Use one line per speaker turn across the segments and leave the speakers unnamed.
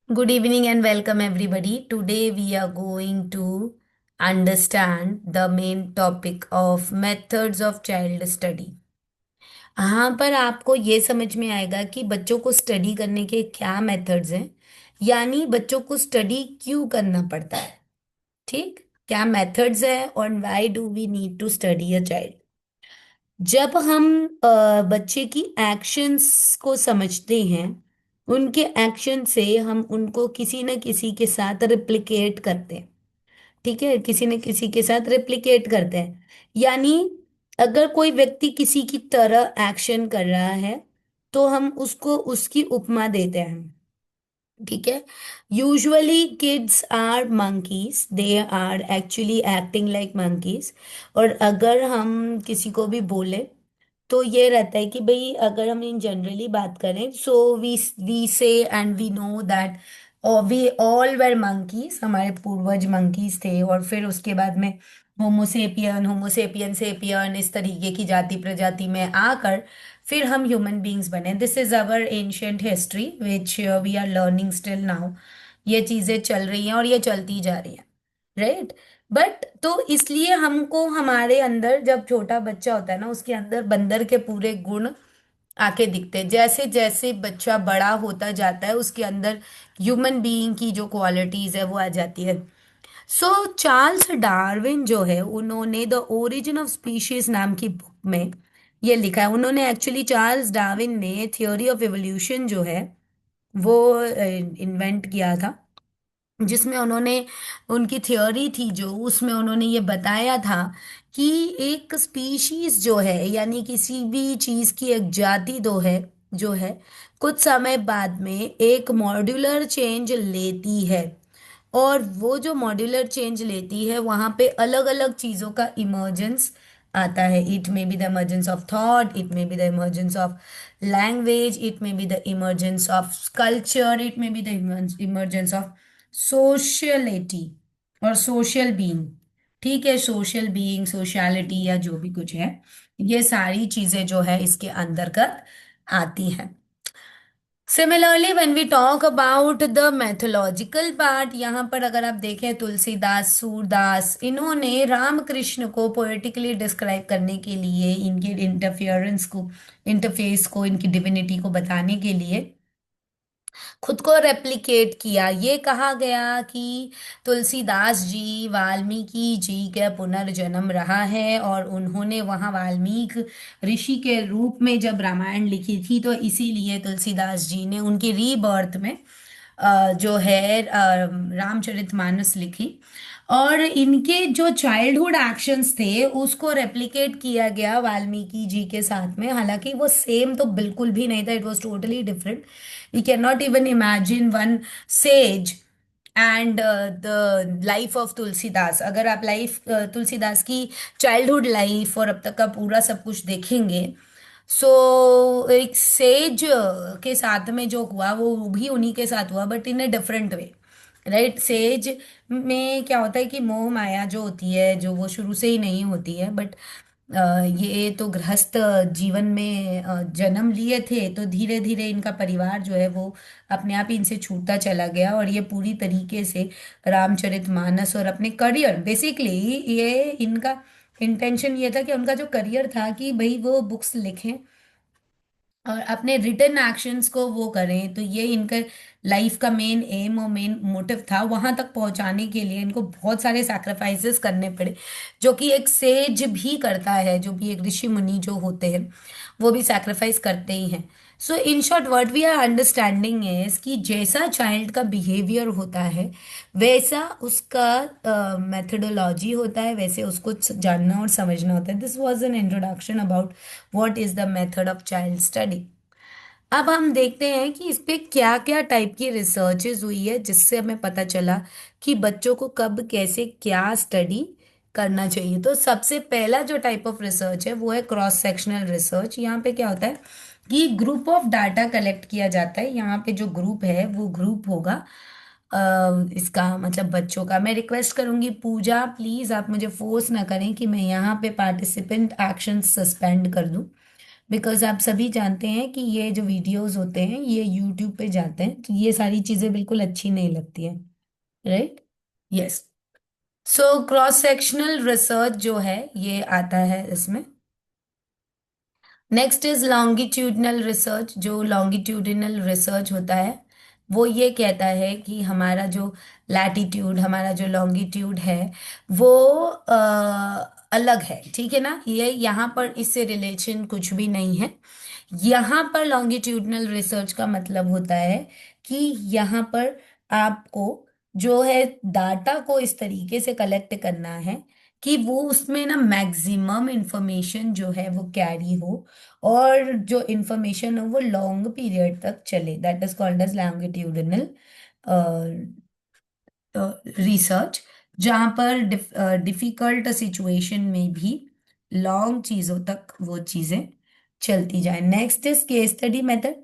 Good evening and welcome everybody. Today we are going to understand the main topic of methods of child study. यहाँ पर आपको ये समझ में आएगा कि बच्चों को स्टडी करने के क्या मेथड्स हैं, यानी बच्चों को स्टडी क्यों करना पड़ता है। ठीक, क्या मेथड्स है और why do we need to study a child. जब हम बच्चे की एक्शंस को समझते हैं, उनके एक्शन से हम उनको किसी न किसी के साथ रिप्लिकेट करते हैं। ठीक है, किसी न किसी के साथ रिप्लिकेट करते हैं, यानी अगर कोई व्यक्ति किसी की तरह एक्शन कर रहा है तो हम उसको उसकी उपमा देते हैं। ठीक है, usually kids are monkeys, they are actually acting like monkeys. और अगर हम किसी को भी बोले तो ये रहता है कि भाई अगर हम इन जनरली बात करें, so we say and we know that we all were monkeys, हमारे पूर्वज मंकीज थे और फिर उसके बाद में होमोसेपियन होमोसेपियन सेपियन इस तरीके की जाति प्रजाति में आकर फिर हम ह्यूमन बीइंग्स बने। This is our ancient history which we are learning still now. ये चीजें चल रही हैं और ये चलती जा रही हैं, राइट। बट तो इसलिए हमको हमारे अंदर जब छोटा बच्चा होता है ना, उसके अंदर बंदर के पूरे गुण आके दिखते हैं। जैसे जैसे बच्चा बड़ा होता जाता है उसके अंदर ह्यूमन बीइंग की जो क्वालिटीज है वो आ जाती है। सो चार्ल्स डार्विन जो है, उन्होंने द ओरिजिन ऑफ स्पीशीज नाम की बुक में ये लिखा है। उन्होंने एक्चुअली चार्ल्स डार्विन ने थियोरी ऑफ एवोल्यूशन जो है वो इन्वेंट किया था, जिसमें उन्होंने उनकी थ्योरी थी जो उसमें उन्होंने ये बताया था कि एक स्पीशीज जो है, यानी किसी भी चीज की एक जाति दो है जो है, कुछ समय बाद में एक मॉड्यूलर चेंज लेती है। और वो जो मॉड्यूलर चेंज लेती है वहां पे अलग अलग चीजों का इमर्जेंस आता है। It may be the emergence of thought, it may be the emergence of language, it may be the emergence of culture, it may be the emergence of sociality और सोशल बीइंग। ठीक है, social being, sociality या जो भी कुछ है, ये सारी चीजें जो है इसके अंतर्गत आती हैं। Similarly when we talk about the mythological part, यहाँ पर अगर आप देखें तुलसीदास, सूरदास, इन्होंने रामकृष्ण को पोएटिकली डिस्क्राइब करने के लिए, इनके इंटरफियरेंस को, इंटरफेस को, इनकी डिविनिटी को बताने के लिए खुद को रेप्लिकेट किया। ये कहा गया कि तुलसीदास जी वाल्मीकि जी का पुनर्जन्म रहा है और उन्होंने वहाँ वाल्मीकि ऋषि के रूप में जब रामायण लिखी थी, तो इसीलिए तुलसीदास जी ने उनकी रीबर्थ में जो है रामचरितमानस लिखी। और इनके जो चाइल्डहुड एक्शंस थे उसको रेप्लिकेट किया गया वाल्मीकि जी के साथ में, हालांकि वो सेम तो बिल्कुल भी नहीं था, it was totally different. We can not even imagine one sage and the life of Tulsidas. अगर आप लाइफ तुलसीदास की चाइल्डहुड लाइफ और अब तक का पूरा सब कुछ देखेंगे, सो एक सेज के साथ में जो हुआ वो भी उन्हीं के साथ हुआ, but in a different way, right. Says में क्या होता है कि मोह माया जो होती है, जो वो शुरू से ही नहीं होती है, बट ये तो गृहस्थ जीवन में जन्म लिए थे, तो धीरे धीरे इनका परिवार जो है वो अपने आप ही इनसे छूटता चला गया और ये पूरी तरीके से रामचरितमानस और अपने करियर, बेसिकली ये इनका इंटेंशन ये था कि उनका जो करियर था कि भाई वो बुक्स लिखें और अपने रिटर्न एक्शंस को वो करें, तो ये इनका लाइफ का मेन एम और मेन मोटिव था। वहां तक पहुंचाने के लिए इनको बहुत सारे सैक्रिफाइसेस करने पड़े, जो कि एक सेज भी करता है, जो भी एक ऋषि मुनि जो होते हैं वो भी सैक्रिफाइस करते ही हैं। So in short what we are understanding is कि जैसा चाइल्ड का बिहेवियर होता है वैसा उसका मेथडोलॉजी होता है, वैसे उसको जानना और समझना होता है। This was an introduction about what is the method of child study. अब हम देखते हैं कि इस पे क्या क्या टाइप की रिसर्चेज हुई है, जिससे हमें पता चला कि बच्चों को कब कैसे क्या स्टडी करना चाहिए। तो सबसे पहला जो टाइप ऑफ रिसर्च है वो है क्रॉस सेक्शनल रिसर्च। यहाँ पे क्या होता है कि ग्रुप ऑफ डाटा कलेक्ट किया जाता है। यहाँ पे जो ग्रुप है वो ग्रुप होगा इसका मतलब बच्चों का। मैं रिक्वेस्ट करूंगी पूजा, प्लीज आप मुझे फोर्स ना करें कि मैं यहाँ पे पार्टिसिपेंट एक्शन सस्पेंड कर दूं। बिकॉज आप सभी जानते हैं कि ये जो वीडियोस होते हैं ये यूट्यूब पे जाते हैं, तो ये सारी चीजें बिल्कुल अच्छी नहीं लगती है। Right. Yes. So cross sectional research जो है ये आता है इसमें। Next is longitudinal research. जो लॉन्गिट्यूडिनल रिसर्च होता है वो ये कहता है कि हमारा जो लैटिट्यूड, हमारा जो लॉन्गिट्यूड है वो अलग है। ठीक है ना, ये यहाँ पर इससे रिलेशन कुछ भी नहीं है। यहाँ पर लॉन्गिट्यूडनल रिसर्च का मतलब होता है कि यहाँ पर आपको जो है डाटा को इस तरीके से कलेक्ट करना है कि वो उसमें ना मैक्सिमम इंफॉर्मेशन जो है वो कैरी हो, और जो इंफॉर्मेशन हो वो लॉन्ग पीरियड तक चले। That is called as longitudinal research, जहाँ पर डिफिकल्ट सिचुएशन में भी लॉन्ग चीज़ों तक वो चीज़ें चलती जाए। Next is case study method.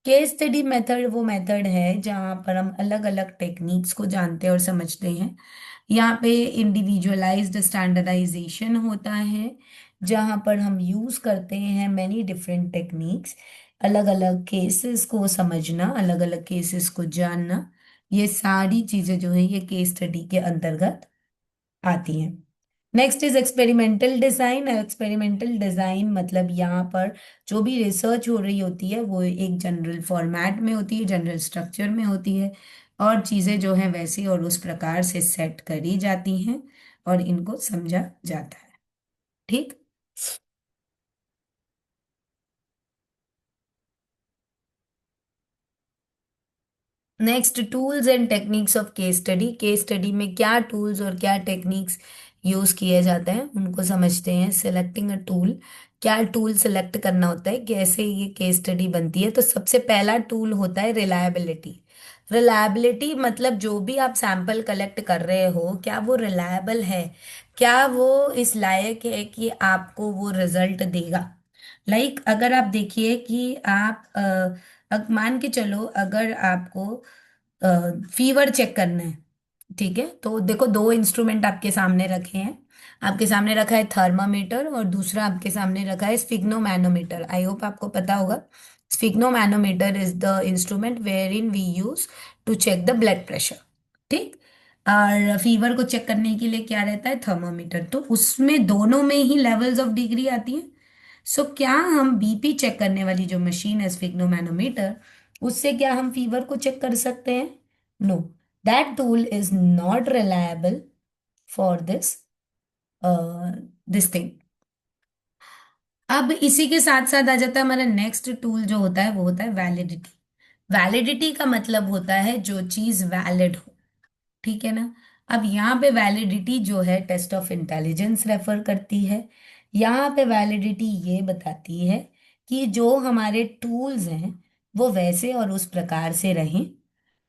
Case study method वो मेथड है जहाँ पर हम अलग अलग टेक्निक्स को जानते हैं और समझते हैं। यहाँ पे इंडिविजुअलाइज्ड स्टैंडर्डाइजेशन होता है, जहाँ पर हम यूज़ करते हैं मैनी डिफरेंट टेक्निक्स, अलग अलग केसेस को समझना, अलग अलग केसेस को जानना। ये सारी चीजें जो है ये केस स्टडी के अंतर्गत आती हैं। Next is experimental design. Experimental design मतलब यहाँ पर जो भी रिसर्च हो रही होती है वो एक जनरल फॉर्मेट में होती है, जनरल स्ट्रक्चर में होती है, और चीजें जो हैं वैसी और उस प्रकार से सेट करी जाती हैं और इनको समझा जाता है। ठीक। Next, tools and techniques of case study. Case study में क्या टूल्स और क्या टेक्निक्स यूज किए जाते हैं उनको समझते हैं। सिलेक्टिंग अ टूल, क्या टूल सेलेक्ट करना होता है, कैसे ये केस स्टडी बनती है। तो सबसे पहला टूल होता है रिलायबिलिटी। रिलायबिलिटी मतलब जो भी आप सैंपल कलेक्ट कर रहे हो क्या वो रिलायबल है, क्या वो इस लायक है कि आपको वो रिजल्ट देगा। अगर आप देखिए कि आप मान के चलो अगर आपको फीवर चेक करना है, ठीक है, तो देखो दो इंस्ट्रूमेंट आपके सामने रखे हैं। आपके सामने रखा है थर्मामीटर और दूसरा आपके सामने रखा है स्फिग्नोमैनोमीटर। आई होप आपको पता होगा। Sphygmomanometer is the instrument wherein we use to check the blood pressure. ठीक। और फीवर को चेक करने के लिए क्या रहता है, थर्मामीटर। तो उसमें दोनों में ही लेवल्स ऑफ डिग्री आती है। सो क्या हम बीपी चेक करने वाली जो मशीन है स्फिग्नोमैनोमीटर, उससे क्या हम फीवर को चेक कर सकते हैं? No, that tool is not reliable for this thing. अब इसी के साथ साथ आ जाता है हमारा नेक्स्ट टूल जो होता है वो होता है वैलिडिटी। वैलिडिटी का मतलब होता है जो चीज वैलिड हो। ठीक है ना। अब यहाँ पे वैलिडिटी जो है टेस्ट ऑफ इंटेलिजेंस रेफर करती है। यहाँ पे वैलिडिटी ये बताती है कि जो हमारे टूल्स हैं वो वैसे और उस प्रकार से रहें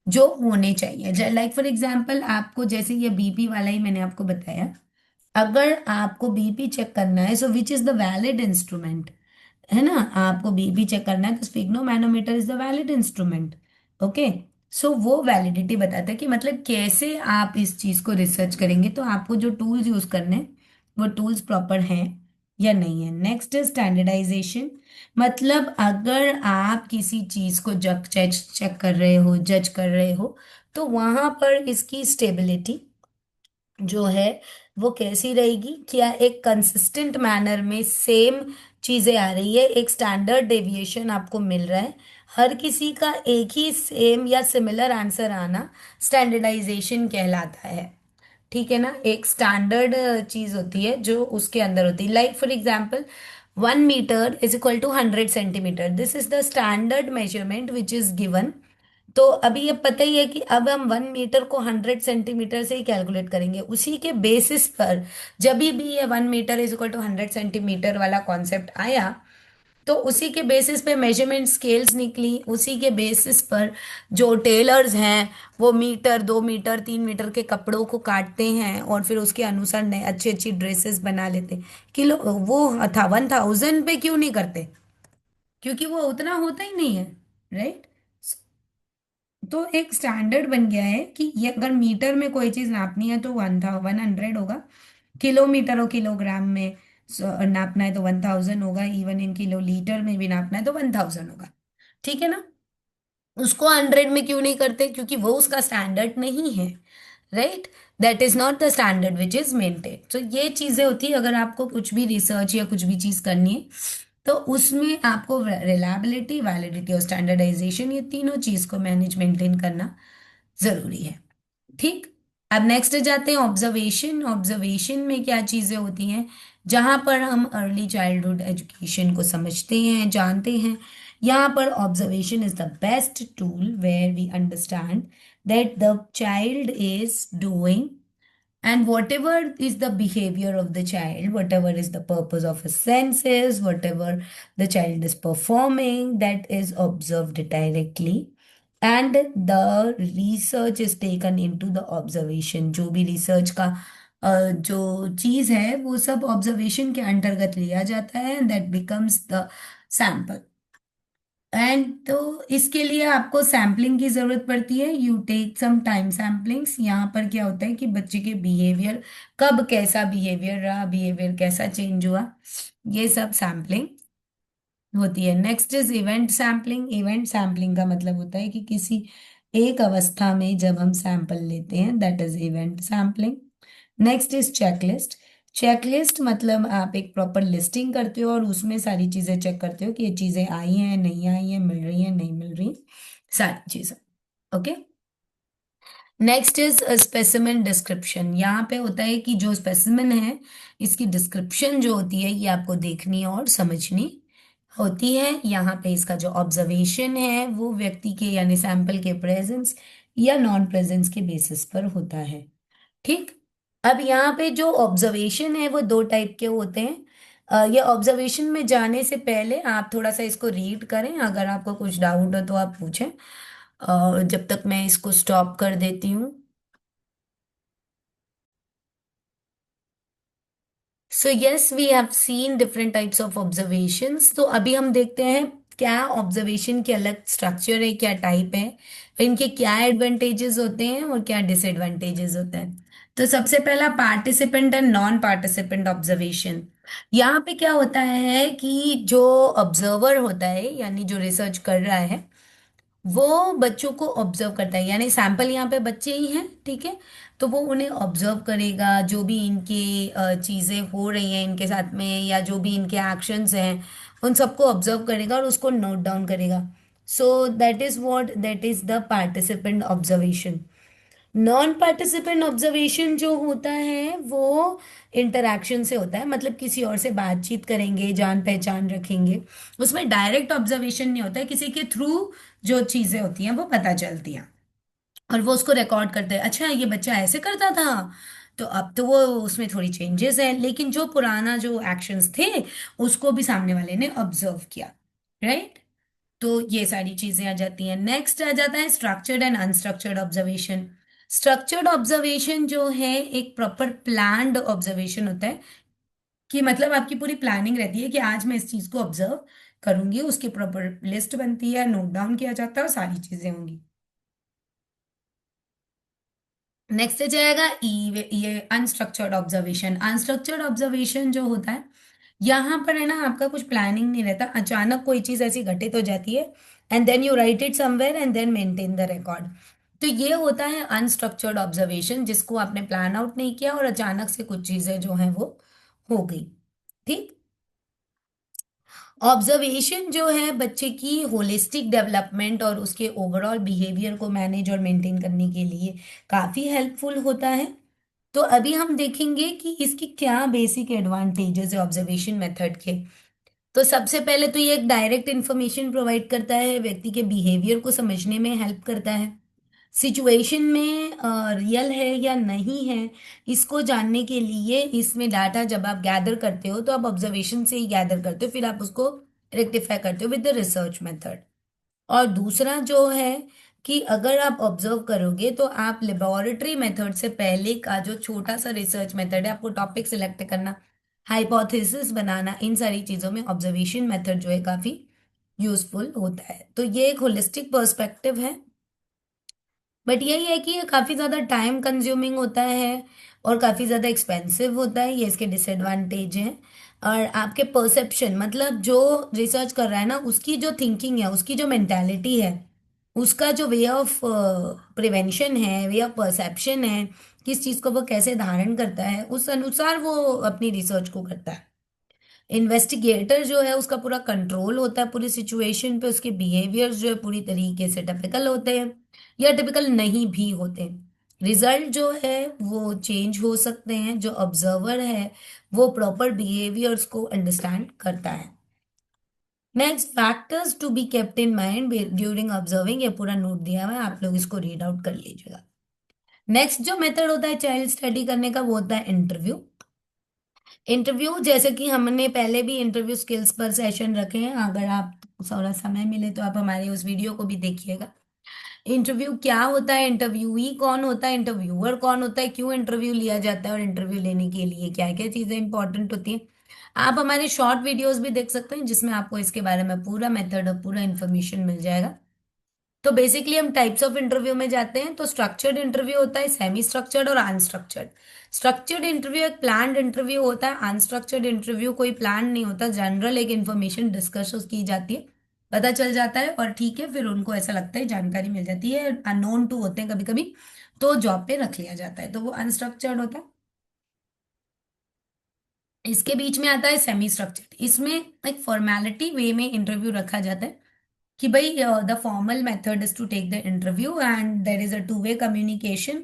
जो होने चाहिए। लाइक फॉर एग्जाम्पल आपको जैसे ये बीपी वाला ही मैंने आपको बताया, अगर आपको बीपी चेक करना है so which is the valid instrument, है ना। आपको बीपी चेक करना है तो sphygmomanometer is the valid instrument. Okay. So वो वैलिडिटी बताता है कि मतलब कैसे आप इस चीज को रिसर्च करेंगे, तो आपको जो टूल्स यूज करने हैं वो टूल्स प्रॉपर हैं या नहीं है। Next is standardization. मतलब अगर आप किसी चीज को जब चेक चेक कर रहे हो, जज कर रहे हो, तो वहां पर इसकी स्टेबिलिटी जो है वो कैसी रहेगी, क्या एक कंसिस्टेंट मैनर में सेम चीजें आ रही है, एक स्टैंडर्ड डेविएशन आपको मिल रहा है, हर किसी का एक ही सेम या सिमिलर आंसर आना स्टैंडर्डाइजेशन कहलाता है। ठीक है ना। एक स्टैंडर्ड चीज होती है जो उसके अंदर होती है। Like for example 1 metre is equal to 100 centimetre, this is the standard measurement which is given. तो अभी ये पता ही है कि अब हम 1 मीटर को 100 सेंटीमीटर से ही कैलकुलेट करेंगे, उसी के बेसिस पर जब भी ये 1 metre is equal to 100 centimetre वाला कॉन्सेप्ट आया, तो उसी के बेसिस पे मेजरमेंट स्केल्स निकली, उसी के बेसिस पर जो टेलर्स हैं वो मीटर, 2 मीटर, 3 मीटर के कपड़ों को काटते हैं और फिर उसके अनुसार नए अच्छी अच्छी ड्रेसेस बना लेते। किलो वो था 1000 पे क्यों नहीं करते, क्योंकि वो उतना होता ही नहीं है। राइट। तो एक स्टैंडर्ड बन गया है कि ये अगर मीटर में कोई चीज नापनी है तो 1000 होगा, किलोमीटर और किलोग्राम में नापना है तो 1000 होगा, इवन इन किलोलीटर में भी नापना है तो 1000 होगा। ठीक है ना। उसको 100 में क्यों नहीं करते? क्योंकि वो उसका स्टैंडर्ड नहीं है। Right. That is not the standard which is maintain. तो ये चीजें होती है, अगर आपको कुछ भी रिसर्च या कुछ भी चीज करनी है तो उसमें आपको रिलायबिलिटी, वैलिडिटी और स्टैंडर्डाइजेशन, ये तीनों चीज को मैनेज मेंटेन करना जरूरी है। ठीक। अब नेक्स्ट जाते हैं ऑब्जर्वेशन। ऑब्जर्वेशन में क्या चीजें होती हैं? जहां पर हम अर्ली चाइल्डहुड एजुकेशन को समझते हैं, जानते हैं। यहाँ पर observation is the best tool where we understand that the child is doing, and whatever is the behavior of the child, whatever is the purpose of his senses, whatever the child is performing, that is observed directly, and the research is taken into the observation। जो भी research का जो चीज है वो सब observation के अंतर्गत लिया जाता है, and that becomes the sample. And तो इसके लिए आपको सैम्पलिंग की जरूरत पड़ती है। You take some time samplings. यहाँ पर क्या होता है कि बच्चे के बिहेवियर, कब कैसा बिहेवियर रहा, बिहेवियर कैसा चेंज हुआ, ये सब सैम्पलिंग होती है। Next is event sampling. Event sampling का मतलब होता है कि किसी एक अवस्था में जब हम सैंपल लेते हैं, that is event sampling. Next is checklist. Checklist मतलब आप एक प्रॉपर लिस्टिंग करते हो और उसमें सारी चीजें चेक करते हो कि ये चीजें आई हैं, नहीं आई हैं, मिल रही हैं, नहीं मिल रही, सारी चीजें। Okay. Next is specimen description. यहाँ पे होता है कि जो स्पेसिमेन है, इसकी डिस्क्रिप्शन जो होती है ये आपको देखनी है और समझनी होती है। यहाँ पे इसका जो ऑब्जर्वेशन है वो व्यक्ति के यानी सैंपल के प्रेजेंस या नॉन प्रेजेंस के बेसिस पर होता है। ठीक। अब यहाँ पे जो ऑब्जर्वेशन है वो दो टाइप के होते हैं। ये ऑब्जर्वेशन में जाने से पहले आप थोड़ा सा इसको रीड करें, अगर आपको कुछ डाउट हो तो आप पूछें, जब तक मैं इसको स्टॉप कर देती हूँ। So yes, we have seen different types of observations. तो अभी हम देखते हैं क्या ऑब्जर्वेशन के अलग स्ट्रक्चर है, क्या टाइप है, इनके क्या एडवांटेजेस होते हैं और क्या डिसएडवांटेजेस होते हैं। तो सबसे पहला participant and non participant observation. यहाँ पे क्या होता है कि जो ऑब्जर्वर होता है यानी जो रिसर्च कर रहा है, वो बच्चों को ऑब्जर्व करता है, यानी सैंपल यहाँ पे बच्चे ही हैं। ठीक है। तो वो उन्हें ऑब्जर्व करेगा, जो भी इनके चीजें हो रही हैं इनके साथ में, या जो भी इनके एक्शंस हैं उन सबको ऑब्जर्व करेगा और उसको नोट डाउन करेगा। So that is the participant observation. Non participant observation जो होता है वो इंटरैक्शन से होता है, मतलब किसी और से बातचीत करेंगे, जान पहचान रखेंगे। उसमें डायरेक्ट ऑब्जर्वेशन नहीं होता है, किसी के थ्रू जो चीजें होती हैं वो पता चलती हैं और वो उसको रिकॉर्ड करते हैं। अच्छा, ये बच्चा ऐसे करता था, तो अब तो वो उसमें थोड़ी चेंजेस है, लेकिन जो पुराना जो एक्शंस थे उसको भी सामने वाले ने ऑब्जर्व किया। राइट। तो ये सारी चीजें आ जाती हैं। नेक्स्ट आ जाता है structured and unstructured observation. Structured observation जो है एक प्रॉपर प्लान्ड ऑब्जर्वेशन होता है, कि मतलब आपकी पूरी प्लानिंग रहती है कि आज मैं इस चीज को ऑब्जर्व करूंगी, उसकी प्रॉपर लिस्ट बनती है, नोट डाउन किया जाता है और सारी चीजें होंगी। नेक्स्ट आ जाएगा ये अनस्ट्रक्चर्ड ऑब्जर्वेशन। अनस्ट्रक्चर्ड ऑब्जर्वेशन जो होता है, यहाँ पर है ना आपका कुछ प्लानिंग नहीं रहता, अचानक कोई चीज ऐसी घटित हो जाती है, and then you write it somewhere and then maintain the record. तो ये होता है अनस्ट्रक्चर्ड ऑब्जर्वेशन, जिसको आपने प्लान आउट नहीं किया और अचानक से कुछ चीजें जो हैं वो हो गई। ठीक। ऑब्जर्वेशन जो है बच्चे की होलिस्टिक डेवलपमेंट और उसके ओवरऑल बिहेवियर को मैनेज और मेंटेन करने के लिए काफी हेल्पफुल होता है। तो अभी हम देखेंगे कि इसकी क्या बेसिक एडवांटेजेस है ऑब्जर्वेशन मेथड के। तो सबसे पहले तो ये एक डायरेक्ट इंफॉर्मेशन प्रोवाइड करता है, व्यक्ति के बिहेवियर को समझने में हेल्प करता है। सिचुएशन में रियल है या नहीं है इसको जानने के लिए इसमें डाटा जब आप गैदर करते हो तो आप ऑब्जर्वेशन से ही गैदर करते हो, फिर आप उसको रेक्टिफाई करते हो विद द रिसर्च मेथड। और दूसरा जो है कि अगर आप ऑब्जर्व करोगे तो आप लेबोरेटरी मेथड से पहले का जो छोटा सा रिसर्च मेथड है, आपको टॉपिक सिलेक्ट करना, हाइपोथेसिस बनाना, इन सारी चीजों में ऑब्जर्वेशन मेथड जो है काफी यूजफुल होता है। तो ये एक होलिस्टिक पर्सपेक्टिव है, बट यही है कि ये काफी ज्यादा टाइम कंज्यूमिंग होता है और काफी ज्यादा एक्सपेंसिव होता है, ये इसके डिसएडवांटेज हैं। और आपके परसेप्शन, मतलब जो रिसर्च कर रहा है ना, उसकी जो थिंकिंग है, उसकी जो मेंटालिटी है, उसका जो वे ऑफ प्रिवेंशन है, वे ऑफ परसेप्शन है, किस चीज को वो कैसे धारण करता है, उस अनुसार वो अपनी रिसर्च को करता है। इन्वेस्टिगेटर जो है उसका पूरा कंट्रोल होता है पूरी सिचुएशन पे, उसके बिहेवियर्स जो है पूरी तरीके से टिपिकल होते हैं या टिपिकल नहीं भी होते। रिजल्ट जो है वो चेंज हो सकते हैं। जो ऑब्जर्वर है वो प्रॉपर बिहेवियर्स को अंडरस्टैंड करता है। Next, factors to be kept in mind during observing, ये पूरा नोट दिया हुआ है, आप लोग इसको रीड आउट कर लीजिएगा। नेक्स्ट जो मेथड होता है चाइल्ड स्टडी करने का वो होता है इंटरव्यू। इंटरव्यू, जैसे कि हमने पहले भी इंटरव्यू स्किल्स पर सेशन रखे हैं, अगर आप थोड़ा समय मिले तो आप हमारे उस वीडियो को भी देखिएगा। इंटरव्यू क्या होता है, इंटरव्यूई कौन होता है, इंटरव्यूअर कौन होता है, क्यों इंटरव्यू लिया जाता है और इंटरव्यू लेने के लिए क्या क्या चीजें इंपॉर्टेंट होती हैं। आप हमारे शॉर्ट वीडियोस भी देख सकते हैं जिसमें आपको इसके बारे में पूरा मेथड और पूरा इन्फॉर्मेशन मिल जाएगा। तो बेसिकली हम टाइप्स ऑफ इंटरव्यू में जाते हैं। तो स्ट्रक्चर्ड इंटरव्यू होता है, सेमी स्ट्रक्चर्ड और अनस्ट्रक्चर्ड। स्ट्रक्चर्ड इंटरव्यू एक प्लान्ड इंटरव्यू होता है, अनस्ट्रक्चर्ड इंटरव्यू कोई प्लान नहीं होता, जनरल एक इन्फॉर्मेशन डिस्कस की जाती है, पता चल जाता है और ठीक है, फिर उनको ऐसा लगता है जानकारी मिल जाती है, अननोन टू होते हैं कभी कभी, तो जॉब पे रख लिया जाता है, तो वो अनस्ट्रक्चर्ड होता है। इसके बीच में आता है सेमी स्ट्रक्चर्ड। इसमें एक फॉर्मेलिटी वे में इंटरव्यू रखा जाता है कि भाई the formal method is to take the interview and there is a two way communication.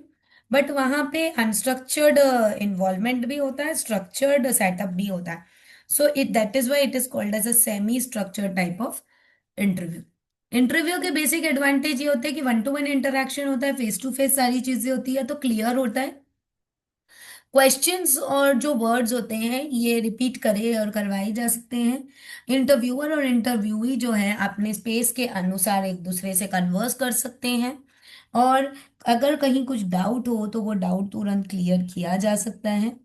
But वहां पे अनस्ट्रक्चर्ड इन्वॉल्वमेंट भी होता है, स्ट्रक्चर्ड सेटअप भी होता है। So it that is why it is called as a semi structured type of interview. Interview के basic advantage ये होते हैं कि वन टू वन इंटरेक्शन होता है, फेस टू फेस सारी चीजें होती है, तो क्लियर होता है। क्वेश्चंस और जो वर्ड्स होते हैं ये रिपीट करे और करवाए जा सकते हैं। इंटरव्यूअर और इंटरव्यूई जो है अपने स्पेस के अनुसार एक दूसरे से कन्वर्स कर सकते हैं, और अगर कहीं कुछ डाउट हो तो वो डाउट तुरंत क्लियर किया जा सकता है।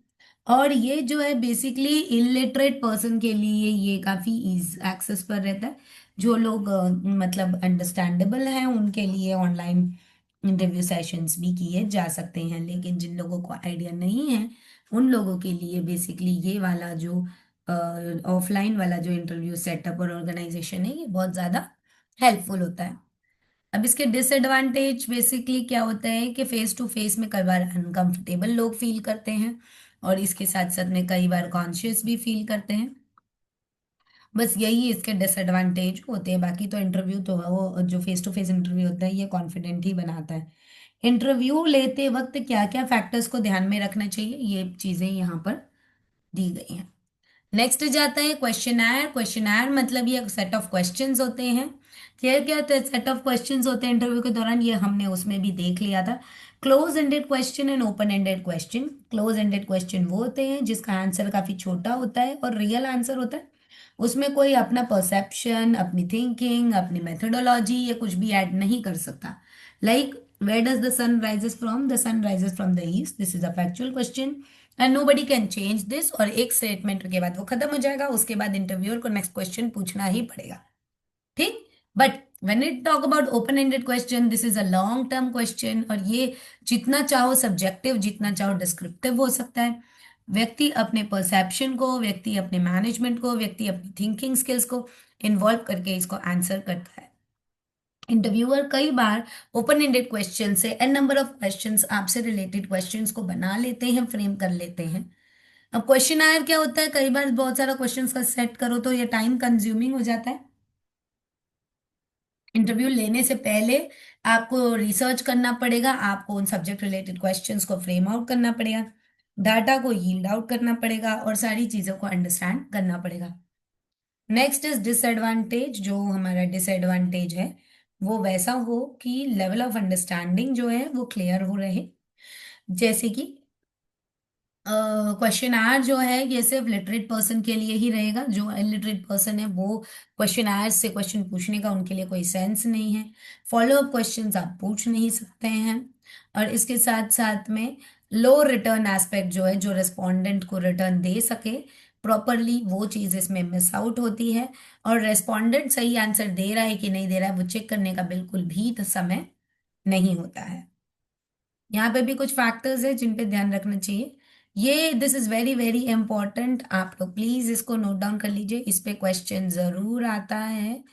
और ये जो है बेसिकली इलिटरेट पर्सन के लिए ये काफी इज एक्सेस पर रहता है। जो लोग मतलब अंडरस्टैंडेबल हैं उनके लिए ऑनलाइन इंटरव्यू सेशंस भी किए जा सकते हैं, लेकिन जिन लोगों को आइडिया नहीं है उन लोगों के लिए बेसिकली ये वाला जो ऑफलाइन वाला जो इंटरव्यू सेटअप और ऑर्गेनाइजेशन है ये बहुत ज़्यादा हेल्पफुल होता है। अब इसके डिसएडवांटेज बेसिकली क्या होता है कि फेस टू फेस में कई बार अनकंफर्टेबल लोग फील करते हैं, और इसके साथ साथ में कई बार कॉन्शियस भी फील करते हैं। बस यही इसके डिसएडवांटेज होते हैं। बाकी तो इंटरव्यू तो वो जो फेस टू फेस इंटरव्यू होता है ये कॉन्फिडेंट ही बनाता है। इंटरव्यू लेते वक्त क्या क्या फैक्टर्स को ध्यान में रखना चाहिए ये चीजें यहाँ पर दी गई हैं। नेक्स्ट जाता है क्वेश्चनर। क्वेश्चनर मतलब ये सेट ऑफ क्वेश्चंस होते हैं। क्या क्या सेट ऑफ क्वेश्चंस होते हैं इंटरव्यू के दौरान, ये हमने उसमें भी देख लिया था। Close ended question and open ended question. Close ended question वो होते हैं जिसका आंसर काफी छोटा होता है और रियल आंसर होता है, उसमें कोई अपना परसेप्शन, अपनी थिंकिंग, अपनी मेथोडोलॉजी या कुछ भी ऐड नहीं कर सकता। Like, where does the sun rises from? The sun rises from the east. This is a factual question and nobody can change this, और एक स्टेटमेंट के बाद वो खत्म हो जाएगा, उसके बाद इंटरव्यूअर को नेक्स्ट क्वेश्चन पूछना ही पड़ेगा। ठीक। But when it talk about open ended question, this is a long term question, और ये जितना चाहो सब्जेक्टिव, जितना चाहो डिस्क्रिप्टिव हो सकता है। व्यक्ति अपने परसेप्शन को, व्यक्ति अपने मैनेजमेंट को, व्यक्ति अपनी थिंकिंग स्किल्स को इन्वॉल्व करके इसको आंसर करता है। इंटरव्यूअर कई बार ओपन एंडेड क्वेश्चन से एन नंबर ऑफ क्वेश्चंस आपसे रिलेटेड क्वेश्चंस को बना लेते हैं, फ्रेम कर लेते हैं। अब क्वेश्चन आयर क्या होता है, कई बार बहुत सारा क्वेश्चंस का सेट करो तो ये टाइम कंज्यूमिंग हो जाता है। इंटरव्यू लेने से पहले आपको रिसर्च करना पड़ेगा, आपको उन सब्जेक्ट रिलेटेड क्वेश्चंस को फ्रेम आउट करना पड़ेगा, डाटा को यील्ड आउट करना पड़ेगा और सारी चीजों को अंडरस्टैंड करना पड़ेगा। Next is disadvantage. जो हमारा डिसएडवांटेज है वो वैसा हो कि लेवल ऑफ अंडरस्टैंडिंग जो है वो क्लियर हो रहे। जैसे कि क्वेश्चन आर जो है ये सिर्फ लिटरेट पर्सन के लिए ही रहेगा, जो इलिटरेट पर्सन है वो क्वेश्चन आर से क्वेश्चन पूछने का उनके लिए कोई सेंस नहीं है। फॉलो अप क्वेश्चंस आप पूछ नहीं सकते हैं। और इसके साथ साथ में लो रिटर्न एस्पेक्ट जो है, जो रेस्पोंडेंट को रिटर्न दे सके प्रॉपरली, वो चीज़ इसमें मिस आउट होती है। और रेस्पोंडेंट सही आंसर दे रहा है कि नहीं दे रहा है वो चेक करने का बिल्कुल भी तो समय नहीं होता है। यहाँ पे भी कुछ फैक्टर्स है जिन पे ध्यान रखना चाहिए। ये this is very very important, आप लोग प्लीज इसको नोट डाउन कर लीजिए, इस पे क्वेश्चन जरूर आता है।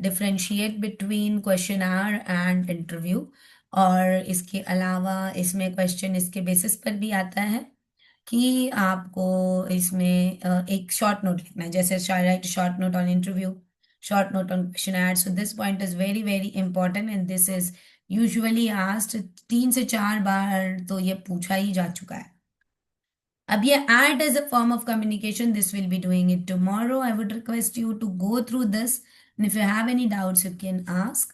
Differentiate between question our and interview. और इसके अलावा इसमें क्वेश्चन इसके बेसिस पर भी आता है कि आपको इसमें एक शॉर्ट नोट लिखना है, जैसे write short note on interview, short note on question hour. So this point is very very important and this is usually asked 3 से 4 बार तो ये पूछा ही जा चुका है। अब ये art as a form of communication, this will be doing it tomorrow. I would request you to go through this, and if you have any doubts, you can ask.